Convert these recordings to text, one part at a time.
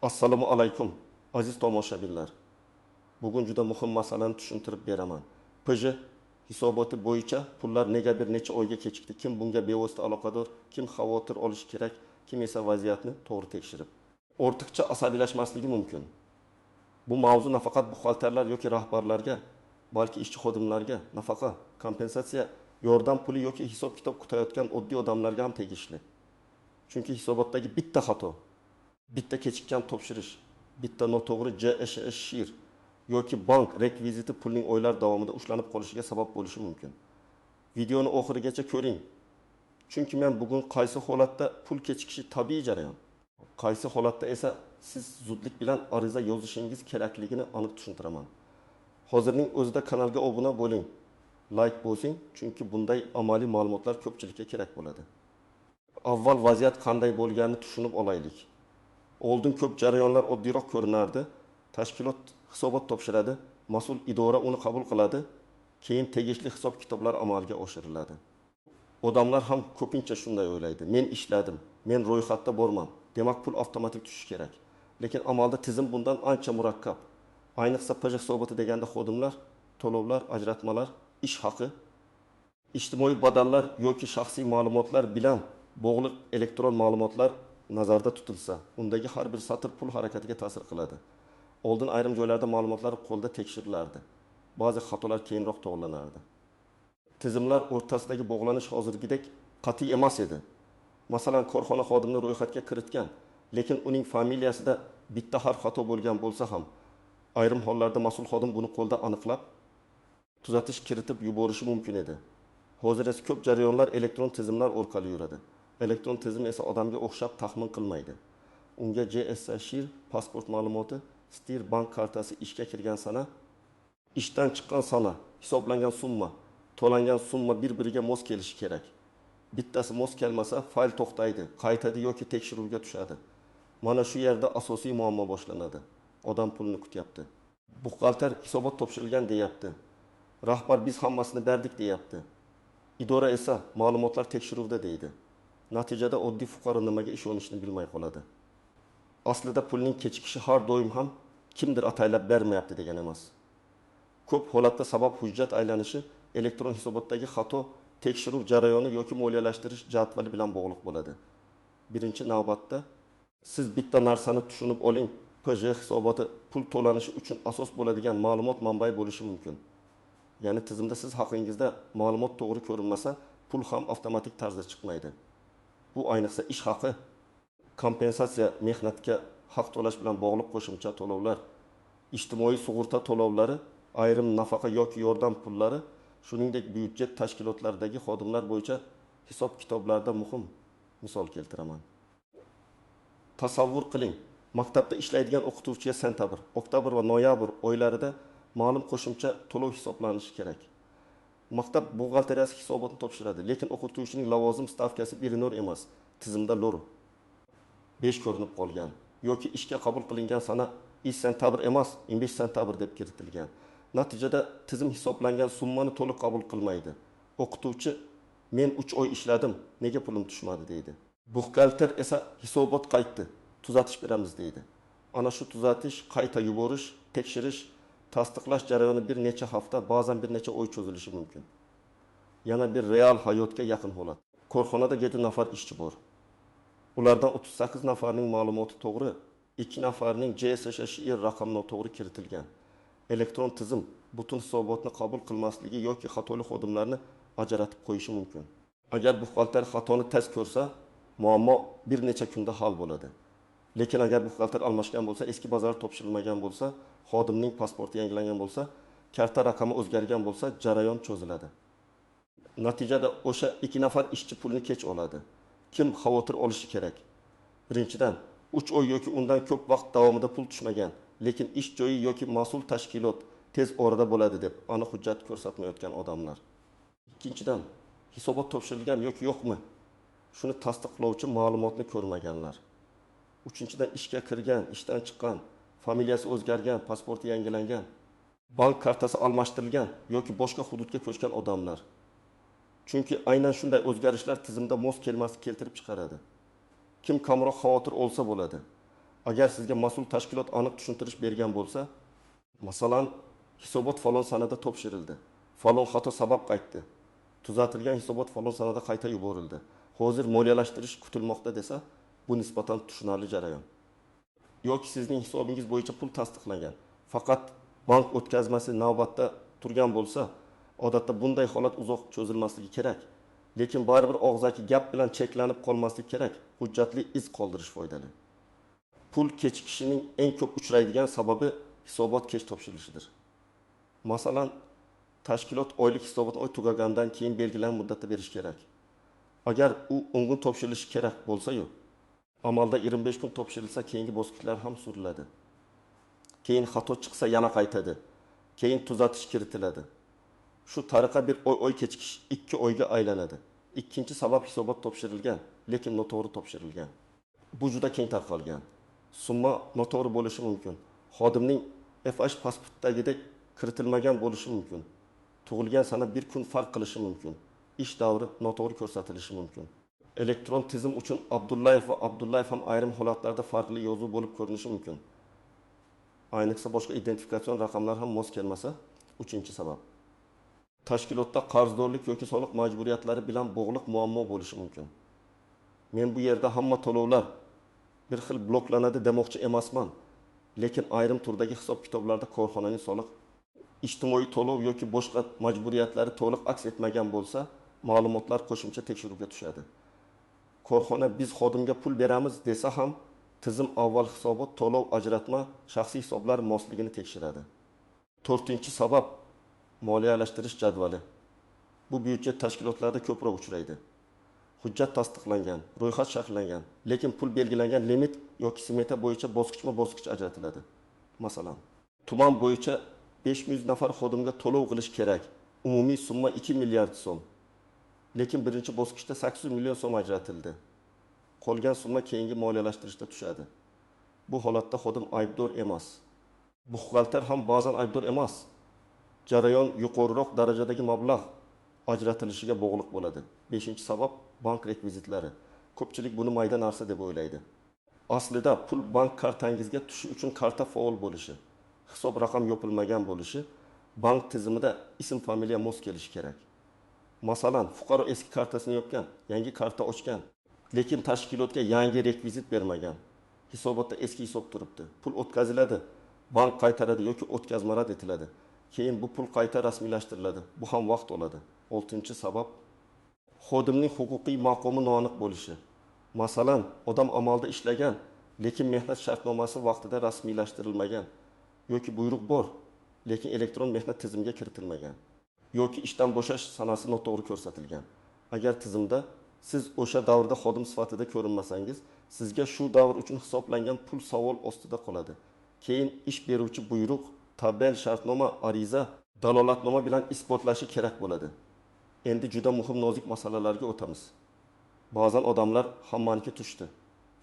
Assalomu alaykum, aziz tomoshabinlar. Bugun juda muhim masalani tushuntirib beraman. PJ hisoboti bo'yicha pullar nega bir necha oyga kechikdi? Kim bunga bevosita aloqador, kim xavotir olishi kerak, kim esa vaziyatni to'g'ri tekshirib. Ortiqcha asabiylashmasligi mumkin. Bu mavzu nafaqat buxgalterlar yoki rahbarlarga, balki ishchi xodimlarga nafaqa, kompensatsiya, yordam puli yoki hisob-kitob kutayotgan oddiy odamlarga ham tegishli. Chunki hisobotdagi bitta xato, bitta kechikkan topshirish, bitta noto'g'ri JSH yoki bank rekviziti pulning oylar davomida ushlanib qolishiga sabab bo'lishi mumkin. Videoni oxirigacha ko'ring. Chunki men bugun qaysi holatda pul kechikishi tabiiy jarayon, qaysi holatda esa siz zudlik bilan ariza yozishingiz kerakligini aniq tushuntiraman. Hozirning o'zida kanalga obuna bo'ling, like bosing, chunki bunday amaliy ma'lumotlar ko'pchilikka kerak bo'ladi. Avval vaziyat qanday bo'lganini tushunib olaylik. Oldin ko'p jarayonlar oddiyroq ko'rinardi. Tashkilot hisobot topshiradi, mas'ul idora uni qabul qiladi, keyin tegishli hisob-kitoblar amalga oshiriladi. Odamlar ham ko'pincha shunday o'ylaydi. Men ishladim, men ro'yxatda borman, demak pul avtomatik tushishi kerak. Lekin amalda tizim bundan ancha murakkab. Ayniqsa PJ hisoboti deganda xodimlar, to'lovlar, ajratmalar, ish haqi, ijtimoiy badallar yoki shaxsiy ma'lumotlar bilan bog'liq elektron ma'lumotlar nazarda tutilsa, undagi har bir satr pul harakatiga ta'sir qiladi. Oldin ayrim joylarda ma'lumotlar qo'lda tekshirilardi. Ba'zi xatolar keyinroq to'g'rilanardi. Tizimlar o'rtasidagi bog'lanish hozirgidek qat'iy emas edi. Masalan, korxona xodimini ro'yxatga kiritgan, lekin uning familiyasida bitta harf xato bo'lgan bo'lsa ham, ayrim hollarda mas'ul xodim buni qo'lda aniqlab, tuzatish kiritib yuborishi mumkin edi. Hozir esa ko'p jarayonlar elektron tizimlar orqali yuradi. Elektron tizim esa odamga o'xshab taxmin qilmaydi. Unga JSH, pasport ma'lumoti, STIR bank kartasi ishga kirgan sana, ishdan chiqqan sana, hisoblangan summa, to'langan summa bir-biriga mos kelishi kerak. Bittasi mos kelmasa, fayl to'xtaydi, qaytadi yoki tekshiruvga tushadi. Mana shu yerda asosiy muammo boshlanadi. Odam pulni kutyapti. Buxgalter hisobot topshirilgan deyapti. Rahbar biz hammasini berdik deyapti. Idora esa ma'lumotlar tekshiruvda deydi. Natijada oddiy fuqaro nimaga ishonishni bilmay qoladi. Aslida pulning kechikishi har doim ham kimdir ataylab bermayapti degan emas. Ko'p holatda sabab hujjat aylanishi, elektron hisobotdagi xato, tekshiruv jarayoni yoki moliyalashtirish jadvali bilan bog'liq bo'ladi. Birinchi navbatda siz bitta narsani tushunib oling. PJ hisoboti pul to'lanishi uchun asos bo'ladigan ma'lumot manbai bo'lishi mumkin. Ya'ni tizimda siz haqingizda ma'lumot to'g'ri ko'rinmasa, pul ham avtomatik tarzda chiqmaydi. Bu ayniqsa ish haqi, kompensatsiya, mehnatga haq to'lash bilan bog'liq qo'shimcha to'lovlar, ijtimoiy sug'urta to'lovlari, ayrim nafaqa yoki yordam pullari, shuningdek byudjet tashkilotlaridagi xodimlar bo'yicha hisob-kitoblarda muhim misol keltiraman. Tasavvur qiling, maktabda ishlaydigan o'qituvchiga sentabr, oktabr va noyabr oylarida ma'lum qo'shimcha to'lov hisoblanishi kerak. Maktab buxgalteriyasi hisobotni topshiradi, lekin o'qituvchining lavozim stavkasi 1 emas, tizimda lor 5 ko'rinib qolgan yoki ishga qabul qilingan sana 2 sentabr emas, 15 sentabr deb kiritilgan. Natijada tizim hisoblangan summani to'liq qabul qilmaydi. O'qituvchi men 3 oy ishladim, nega pulim tushmadi deydi. Buxgalter esa hisobot qaytdi, tuzatish beramiz deydi. Ana shu tuzatish, qayta yuborish, tekshirish, tasdiqlash jarayoni bir necha hafta, ba'zan bir necha oy cho'zilishi mumkin. Yana bir real hayotga yaqin holat. Korxonada 7 nafar ishchi bor. Ulardan 38 nafarning ma'lumoti to'g'ri, 2 nafarning JSH raqami noto'g'ri kiritilgan. Elektron tizim butun hisobotni qabul qilmasligi yoki xatoli xodimlarni ajratib qo'yishi mumkin. Agar buxgalter xatoni tez ko'rsa, muammo bir necha kunda hal bo'ladi. Lekin agar buxgalter almashgan bo'lsa, eski bozor topshirilmagan bo'lsa, xodimning pasporti yangilangan bo'lsa, karta raqami o'zgargan bo'lsa, jarayon cho'ziladi. Natijada o'sha 2 nafar ishchi pulni kech oladi. Kim xavotir olishi kerak? Birinchidan, 3 oy yoki undan ko'p vaqt davomida pul tushmagan, lekin ish joyi yoki mas'ul tashkilot tez orada bo'ladi deb aniq hujjat ko'rsatmayotgan odamlar. Ikkinchidan, hisobot topshirilgan yoki yo'qmi? Shuni tasdiqlovchi ma'lumotni ko'rmaganlar. Uchinchidan, ishga kirgan, ishdan chiqqan, familiyasi o'zgargan, pasporti yangilangan, bank kartasi almashtirilgan yoki boshqa hududga ko'chgan odamlar. Chunki aynan shunday o'zgarishlar tizimda mos kelmaslik keltirib chiqaradi. Kim kamroq xavotir olsa bo'ladi. Agar sizga mas'ul tashkilot aniq tushuntirish bergan bo'lsa, masalan, hisobot falon sanada topshirildi. Falon xato sabab qaytdi. Tuzatilgan hisobot falon sanada qayta yuborildi. Hozir moliyalashtirish kutilmoqda desa, bu nisbatan tushunarli jarayon. Yoki sizning hisobingiz bo'yicha pul tasdiqlangan, faqat bank o'tkazmasi navbatda turgan bo'lsa, odatda bunday holat uzoq cho'zilmasligi kerak. Lekin baribir og'zaki gap bilan cheklanib qolmaslik kerak. Hujjatli iz qoldirish foydali. Pul kechikishining eng ko'p uchraydigan sababi hisobot kech topshirilishidir. Masalan, tashkilot oylik hisobot oy tugagandan keyin belgilangan muddatda berish kerak. Agar u 10 kun topshirilishi kerak bo'lsa-yu, amalda 25 kun topshirilsa, keyingi bosqichlar ham suriladi. Keyin xato chiqsa yana qaytadi. Keyin tuzatish kiritiladi. Shu tariqa bir oy kechikish 2 oyga aylanadi. Ikkinchi sabab hisobot topshirilgan, lekin noto'g'ri topshirilgan. Bu juda keng tarqalgan. Summa noto'g'ri bo'lishi mumkin. Xodimning FH pasportidagidek kiritilmagan bo'lishi mumkin. Tug'ilgan sana 1 kun farq qilishi mumkin. Ish davri noto'g'ri ko'rsatilishi mumkin. Elektron tizim uchun Abdullayev va Abdullayev ham ayrim holatlarda farqli yozuv bo'lib ko'rinishi mumkin. Ayniqsa boshqa identifikatsion raqamlar ham mos kelmasa, 3-sabab. Tashkilotda qarzdorlik yoki soliq majburiyatlari bilan bog'liq muammo bo'lishi mumkin. Men bu yerda hamma to'lovlar bir xil bloklanadi demoqchi emasman. Lekin ayrim turdagi hisob-kitoblarda korxonaning soliq, ijtimoiy to'lov yoki boshqa majburiyatlari to'liq aks etmagan bo'lsa, ma'lumotlar qo'shimcha tekshiruvga tushadi. Korxona biz xodimga pul beramiz desa ham, tizim avval hisobot, to'lov, ajratma, shaxsiy hisoblar mosligini tekshiradi. 4-sabab moliyalashtirish jadvali. Bu byudjet tashkilotlarida ko'proq uchraydi. Hujjat tasdiqlangan, ro'yxat shakllangan, lekin pul belgilangan limit yoki smeta bo'yicha bosqichma-bosqich ajratiladi. Masalan, tuman bo'yicha 500 nafar xodimga to'lov qilish kerak. Umumiy summa 2 milliard so'm. Lekin birinchi bosqichda 800 million so'm ajratildi. Qolgan summa keyingi moliyalashtirishda tushadi. Bu holatda xodim aybdor emas. Buxgalter ham ba'zan aybdor emas. Jarayon yuqoriroq darajadagi mablag' ajratilishiga bog'liq bo'ladi. 5-sabab bank rekvizitlari. Ko'pchilik buni mayda narsa deb o'ylaydi. Aslida pul bank kartangizga tushishi uchun karta faol bo'lishi, hisob raqam yopilmagan bo'lishi, bank tizimida ism familiya mos kelishi kerak. Masalan, fuqaro eski kartasini yopgan, yangi karta ochgan, lekin tashkilotga yangi rekvizit bermagan. Hisobotda eski hisob turibdi. Pul o'tkaziladi, bank qaytaradi yoki o'tkazma rad etiladi. Keyin bu pul qayta rasmiylashtiriladi. Bu ham vaqt oladi. 6-sabab xodimning huquqiy maqomi noaniq bo'lishi. Masalan, odam amalda ishlagan, lekin mehnat shartnomasi vaqtida rasmiylashtirilmagan yoki buyruq bor, lekin elektron mehnat tizimiga kiritilmagan yoki ishdan bo'shash sanasi noto'g'ri ko'rsatilgan. Agar tizimda siz o'sha davrda xodim sifatida ko'rinmasangiz, sizga shu davr uchun hisoblangan pul savol ostida qoladi. Keyin ish beruvchi buyruq, tabel, shartnoma, ariza, dalolatnoma bilan isbotlashi kerak bo'ladi. Endi juda muhim nozik masalalarga o'tamiz. Ba'zan odamlar hammaniki tushdi,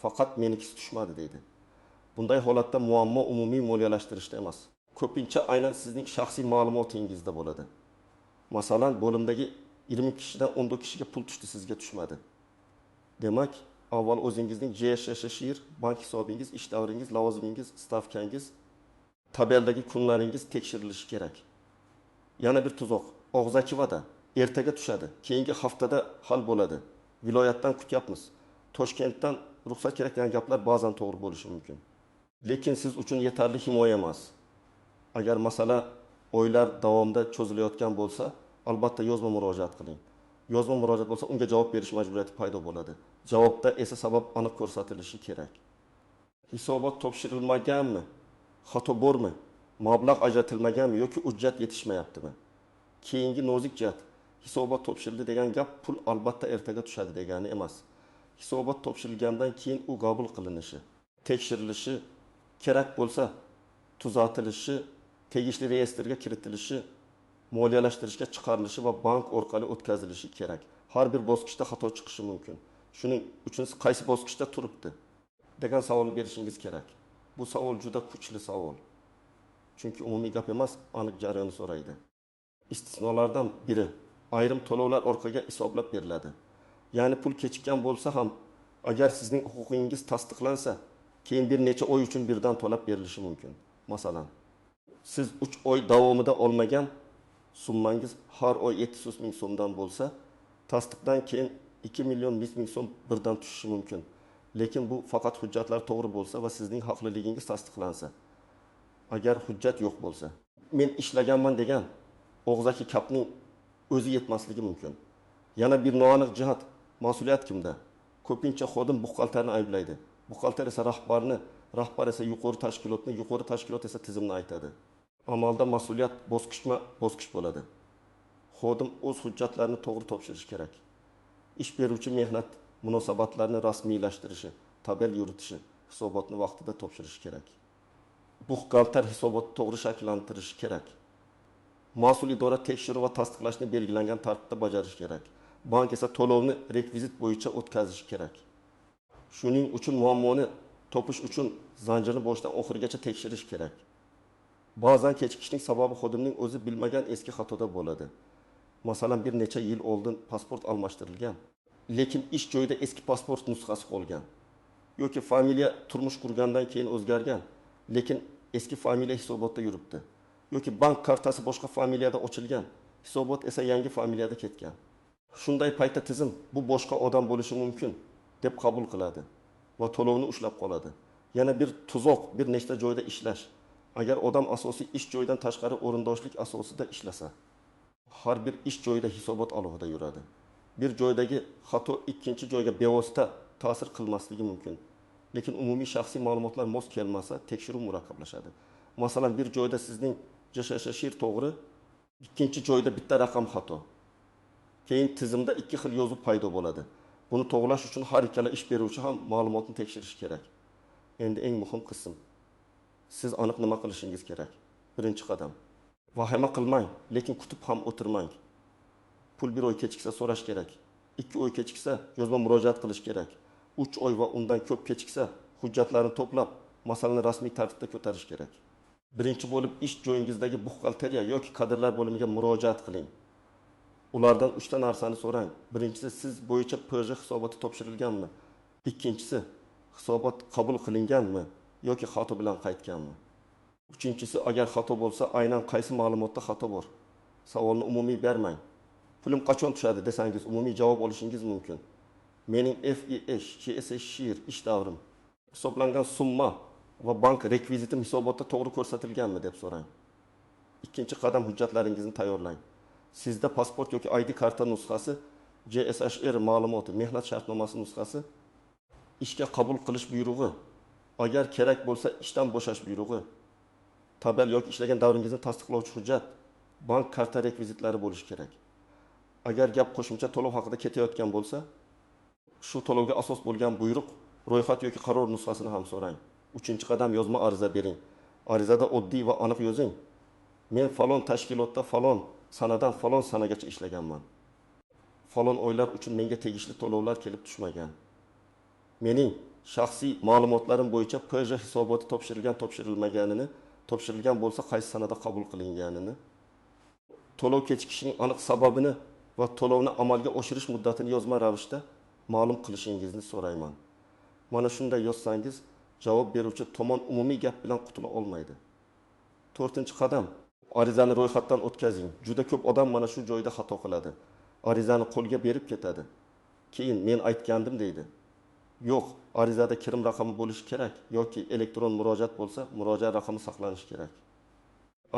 faqat menikisi tushmadi deydi. Bunday holatda muammo umumiy moliyalashtirishda emas. Ko'pincha aynan sizning shaxsiy ma'lumotingizda bo'ladi. Masalan, bo'limdagi 20 kishidan 14 kishiga pul tushdi, sizga tushmadi. Demak, avval o'zingizning JSHSHIR, bank hisobingiz, ish davringiz, lavozimingiz, stavkangiz, tabeldagi kunlaringiz tekshirilishi kerak. Yana bir tuzoq, og'zaki va'da ertaga tushadi, keyingi haftada hal bo'ladi. Viloyatdan kutyapmiz. Toshkentdan ruxsat kerak degan gaplar ba'zan to'g'ri bo'lishi mumkin. Lekin siz uchun yetarli himoya emas. Agar masala oylar davomida cho'zilayotgan bo'lsa, albatta yozma murojaat qiling. Yozma murojaat bo'lsa, unga javob berish majburiyati paydo bo'ladi. Javobda esa sabab aniq ko'rsatilishi kerak. Hisobot topshirilmaganmi? Xato bormi? Mablag' ajratilmaganmi yoki hujjat yetishmayaptimi? Keyingi nozik jihat, hisobot topshirildi degan gap pul albatta ertaga tushadi degani emas. Hisobot topshirilgandan keyin u qabul qilinishi, tekshirilishi, kerak bo'lsa tuzatilishi, tegishli reyestrga kiritilishi, moliyalashtirishga chiqarilishi va bank orqali o'tkazilishi kerak. Har bir bosqichda xato chiqishi mumkin. Shuning uchun qaysi bosqichda turibdi degan savol berishingiz kerak. Bu savol juda kuchli savol. Chunki umumiy gap emas, aniq jarayonni so'raydi. Istisnolardan biri, ayrim to'lovlar orqaga hisoblab beriladi. Ya'ni pul kechikkan bo'lsa ham, agar sizning huquqingiz tasdiqlansa, keyin bir necha oy uchun birdan to'lab berilishi mumkin. Masalan, siz 3 oy davomida olmagan summangiz har oy 700 ming so'mdan bo'lsa, tasdiqdan keyin 2 million 100 ming so'm birdan tushishi mumkin. Lekin bu faqat hujjatlar to'g'ri bo'lsa va sizning haqliligingiz tasdiqlansa. Agar hujjat yo'q bo'lsa, men ishlaganman degan og'zaki kapning o'zi yetmasligi mumkin. Yana bir noaniq jihat, mas'uliyat kimda? Ko'pincha xodim buxgalterni ayblaydi. Buxgalter esa rahbar esa yuqori tashkilot esa tizimni aytadi. Amalda mas'uliyat bosqichma-bosqich bo'ladi. Xodim o'z hujjatlarini to'g'ri topshirishi kerak. Ish beruvchi mehnat munosabatlarini rasmiylashtirishi, tabel yuritishi, hisobotni vaqtida topshirishi kerak. Buxgalter hisobotni to'g'ri shakllantirishi kerak. Mas'ul idora tekshiruv va tasdiqlashni belgilangan tartibda bajarishi kerak. Bank esa to'lovni rekvizit bo'yicha o'tkazishi kerak. Shuning uchun muammoni topish uchun zanjirni boshidan oxirigacha tekshirish kerak. Ba'zan kechikishning sababi xodimning o'zi bilmagan eski xatoda bo'ladi. Masalan, bir necha yil oldin pasport almashtirilgan, lekin ish joyida eski pasport nusxasi qolgan. Yoki familiya turmush qurgandan keyin o'zgargan, lekin eski familiya hisobotda yuribdi. Yoki bank kartasi boshqa familiyada ochilgan, hisobot esa yangi familiyada ketgan. Shunday paytda tizim bu boshqa odam bo'lishi mumkin deb qabul qiladi va to'lovni ushlab qoladi. Yana bir tuzoq bir nechta joyda ishlash. Agar odam asosiy ish joyidan tashqari o'rindoshlik asosida ishlasa, har bir ish joyida hisobot alohida yuradi. Bir joydagi xato ikkinchi joyga bevosita ta'sir qilmasligi mumkin. Lekin umumiy shaxsiy ma'lumotlar mos kelmasa, tekshiruv murakkablashadi. Masalan, bir joyda sizning JSHShir to'g'ri, ikkinchi joyda bitta raqam xato. Keyin tizimda ikki xil yozuv paydo bo'ladi. Buni to'g'rilash uchun har ikkala ish beruvchi ham ma'lumotni tekshirishi kerak. Endi eng muhim qism. Siz aniq nima qilishingiz kerak? Birinchi qadam. Vahima qilmang, lekin kutib ham o'tirmang. Pul bir oy kechiksa so'rash kerak. 2 oy kechiksa yozma murojaat qilish kerak. 3 oy va undan ko'p kechiksa hujjatlarni to'plab, masalani rasmiy tartibda ko'tarish kerak. Birinchi bo'lib ish joyingizdagi buxgalteriya yoki kadrlar bo'limiga murojaat qiling. Ulardan 3 ta narsani so'rang. Birinchisi, siz bo'yicha PJ hisoboti topshirilganmi? Ikkinchisi, hisobot qabul qilinganmi yoki xato bilan qaytganmi? Uchinchisi, agar xato bo'lsa, aynan qaysi ma'lumotda xato bor? Savolni umumiy bermang. Pulim qachon tushadi desangiz, umumiy javob olishingiz mumkin. Mening JSHShir ish davrim, hisoblangan summa va bank rekvizitim hisobotda to'g'ri ko'rsatilganmi deb so'rang. Ikkinchi qadam, hujjatlaringizni tayyorlang. Sizda pasport yoki ID karta nusxasi, JSHR ma'lumoti, mehnat shartnomasi nusxasi, ishga qabul qilish buyrug'i, agar kerak bo'lsa ishdan bo'shash buyrug'i, tabel yoki ishlagan davringizni tasdiqlovchi hujjat, bank karta rekvizitlari bo'lishi kerak. Agar gap qo'shimcha to'lov haqida ketayotgan bo'lsa, shu to'lovga asos bo'lgan buyruq, ro'yxat yoki qaror nusxasini ham so'rang. Uchinchi qadam, yozma ariza bering. Arizada oddiy va aniq yozing. Men falon tashkilotda falon sanadan falon sanagacha ishlaganman. Falon oylar uchun menga tegishli to'lovlar kelib tushmagan. Mening shaxsiy ma'lumotlarim bo'yicha PJ hisoboti topshirilmaganini, topshirilgan bo'lsa qaysi sanada qabul qilinganini, to'lov kechikishining aniq sababini va to'lovni amalga oshirish muddatini yozma ravishda ma'lum qilishingizni so'rayman. Mana shunday yozsangiz, javob beruvchi tomon umumiy gap bilan qutula olmaydi. 4-qadam, arizani ro'yxatdan o'tkazing. Juda ko'p odam mana shu joyda xato qiladi. Arizani qo'lga berib ketadi. Keyin men aytgandim deydi. Yo'q, arizada kirim raqami bo'lishi kerak yoki elektron murojaat bo'lsa, murojaat raqami saqlanishi kerak.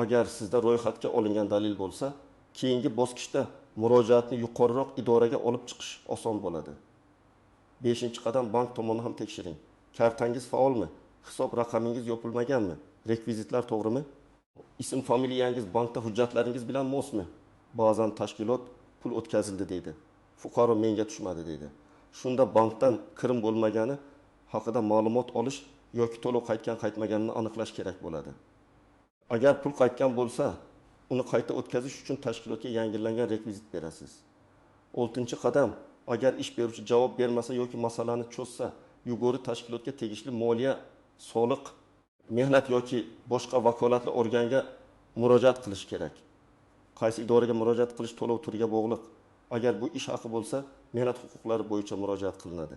Agar sizda ro'yxatga olingan dalil bo'lsa, keyingi bosqichda murojaatni yuqoriroq idoraga olib chiqish oson bo'ladi. 5-qadam, bank tomonini ham tekshiring. Kartangiz faolmi? Hisob raqamingiz yopilmaganmi? Rekvizitlar to'g'rimi? Ism familiyangiz bankda hujjatlaringiz bilan mosmi? Ba'zan tashkilot pul o'tkazildi deydi. Fuqaro menga tushmadi deydi. Shunda bankdan kirim bo'lmagani haqida ma'lumot olish yoki to'lov qaytgan-qaytmaganini aniqlash kerak bo'ladi. Agar pul qaytgan bo'lsa, uni qayta o'tkazish uchun tashkilotga yangilangan rekvizit berasiz. 6-qadam, agar ish beruvchi javob bermasa yoki masalani cho'zsa, yuqori tashkilotga tegishli moliya, soliq, mehnat yoki boshqa vakolatli organga murojaat qilish kerak. Qaysi idoraga murojaat qilish to'lov turiga bog'liq. Agar bu ish haqi bo'lsa, mehnat huquqlari bo'yicha murojaat qilinadi.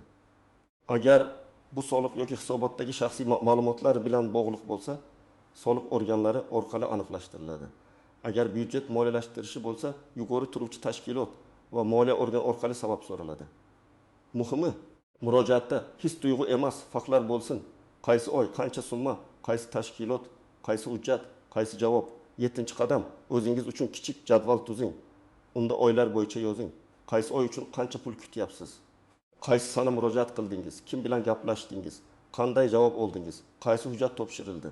Agar bu soliq yoki hisobotdagi shaxsiy ma'lumotlar bilan bog'liq bo'lsa, soliq organlari orqali aniqlashtiriladi. Agar byudjet moliyalashtirishi bo'lsa, yuqori turuvchi tashkilot va moliya organi orqali sabab so'raladi. Muhimi, murojaatda his-tuyg'u emas, faktlar bo'lsin. Qaysi oy, qancha summa, qaysi tashkilot, qaysi hujjat, qaysi javob. 7-qadam, o'zingiz uchun kichik jadval tuzing. Unda oylar bo'yicha yozing. Qaysi oy uchun qancha pul kutyapsiz? Qaysi sana murojaat qildingiz? Kim bilan gaplashdingiz? Qanday javob oldingiz? Qaysi hujjat topshirildi?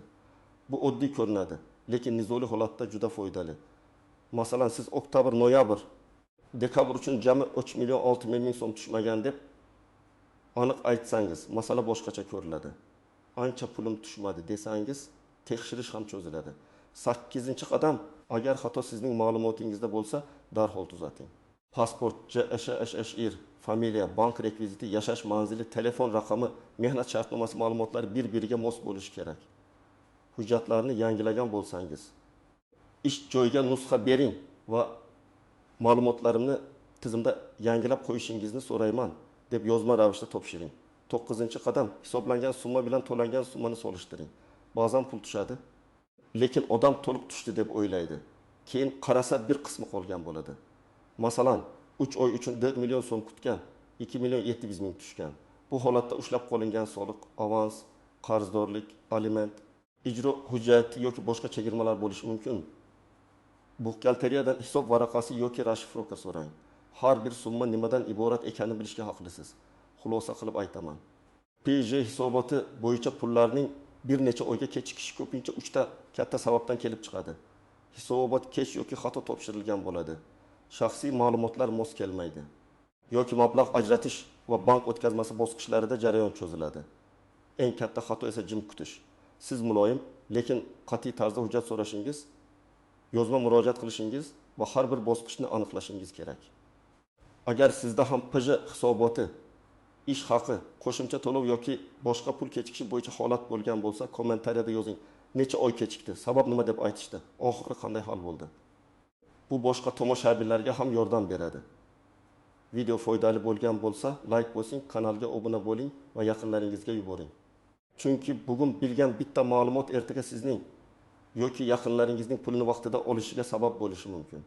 Bu oddiy ko'rinadi, lekin nizoli holatda juda foydali. Masalan, siz oktabr, noyabr, dekabr uchun jami 3 million 600 ming so'm tushmagan deb aniq aytsangiz, masala boshqacha ko'riladi. Ancha pulim tushmadi desangiz, tekshirish ham cho'ziladi. 8-qadam, agar xato sizning ma'lumotingizda bo'lsa, darhol tuzating. Pasport, JSHR, familiya, bank rekviziti, yashash manzili, telefon raqami, mehnat shartnomasi ma'lumotlari bir-biriga mos bo'lishi kerak. Hujjatlarni yangilagan bo'lsangiz, ish joyiga nusxa bering va ma'lumotlarimni tizimda yangilab qo'yishingizni so'rayman deb yozma ravishda topshiring. 9-qadam, hisoblangan summa bilan to'langan summani solishtiring. Ba'zan pul tushadi, lekin odam to'liq tushdi deb o'ylaydi. Keyin qarasa bir qismi qolgan bo'ladi. Masalan, 3 oy uchun 4 million so'm kutgan, 2 million 700 ming tushgan. Bu holatda ushlab qolingan soliq, avans, qarzdorlik, aliment, ijro hujjati yoki boshqa chegirmalar bo'lishi mumkin. Buxgalteriyadan hisob varaqasi yoki rashifrovka so'rang. Har bir summa nimadan iborat ekanini bilishga haqlisiz. Xulosa qilib aytaman. PJ hisoboti bo'yicha pullarning bir necha oyga kechikishi ko'pincha 3 ta katta sababdan kelib chiqadi. Hisobot kech yoki xato topshirilgan bo'ladi. Shaxsiy ma'lumotlar mos kelmaydi. Yoki mablag' ajratish va bank o'tkazmasi bosqichlarida jarayon cho'ziladi. Eng katta xato esa jim kutish. Siz muloyim, lekin qat'iy tarzda hujjat so'rashingiz, yozma murojaat qilishingiz va har bir bosqichni aniqlashingiz kerak. Agar sizda ham PJ hisoboti, ish haqi, qo'shimcha to'lov yoki boshqa pul kechikishi bo'yicha holat bo'lgan bo'lsa, kommentariyada yozing. Necha oy kechikdi? Sabab nima deb aytishdi? Oxiri qanday hal bo'ldi? Bu boshqa tomoshabinlarga ham yordam beradi. Video foydali bo'lgan bo'lsa, like bosing, kanalga obuna bo'ling va yaqinlaringizga yuboring. Chunki bugun bilgan bitta ma'lumot ertaga sizning yoki yaqinlaringizning pulini vaqtida olishiga sabab bo'lishi mumkin.